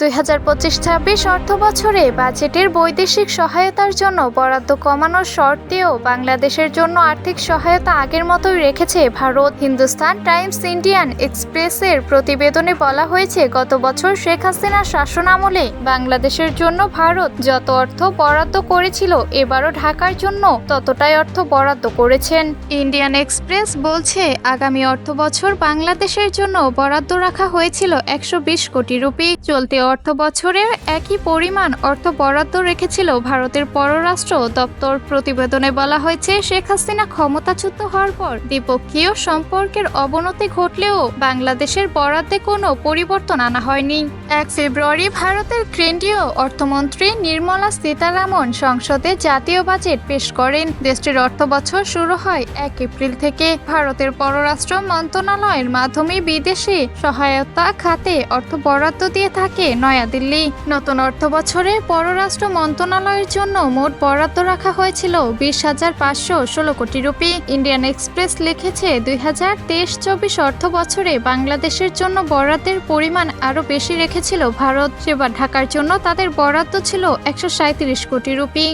২০২৫-২৬ অর্থবছরে বাজেটের বৈদেশিক সহায়তার জন্য বরাদ্দ কমানোর শর্তেও বাংলাদেশের জন্য আর্থিক সহায়তা আগের মতোই রেখেছে ভারত। হিন্দুস্তান টাইমস ইন্ডিয়ান এক্সপ্রেসের প্রতিবেদনে বলা হয়েছে, গত বছর শেখ হাসিনার শাসনামলে বাংলাদেশের জন্য ভারত যত অর্থ বরাদ্দ করেছিল, এবারও ঢাকার জন্য ততটাই অর্থ বরাদ্দ করেছেন। ইন্ডিয়ান এক্সপ্রেস বলছে, আগামী অর্থবছর বাংলাদেশের জন্য বরাদ্দ রাখা হয়েছিল ১২০ কোটি রুপি। চলতি অর্থ বছরে একই পরিমাণ অর্থ বরাদ্দ রেখেছিল ভারতের পররাষ্ট্র দপ্তর। প্রতিবেদনে বলা হয়েছে, শেখ হাসিনা ক্ষমতাচ্যুত হওয়ার পর দ্বিপক্ষীয় সম্পর্কের অবনতি ঘটলেও বাংলাদেশের বরাদ্দে কোনো পরিবর্তন আনা হয়নি। ১ ফেব্রুয়ারি ভারতের কেন্দ্রীয় অর্থমন্ত্রী নির্মলা সীতারামন সংসদে জাতীয় বাজেট পেশ করেন। দেশটির অর্থবছর শুরু হয় ১ এপ্রিল থেকে। ভারতের পররাষ্ট্র মন্ত্রণালয়ের মাধ্যমে বিদেশি সহায়তা খাতে অর্থ বরাদ্দ দিয়ে থাকে নয়াদিল্লি। নতুন অর্থবছরে পররাষ্ট্র মন্ত্রণালয়ের জন্য মোট বরাদ্দ রাখা হয়েছিল ২০,৫১৬ কোটি রুপি। ইন্ডিয়ান এক্সপ্রেস লিখেছে, ২০২৩-২৪ অর্থ বছরে বাংলাদেশের জন্য বরাদ্দের পরিমাণ আরও বেশি রেখেছিল ভারত। সেবার ঢাকার জন্য তাদের বরাদ্দ ছিল ১৩৭ কোটি রুপি।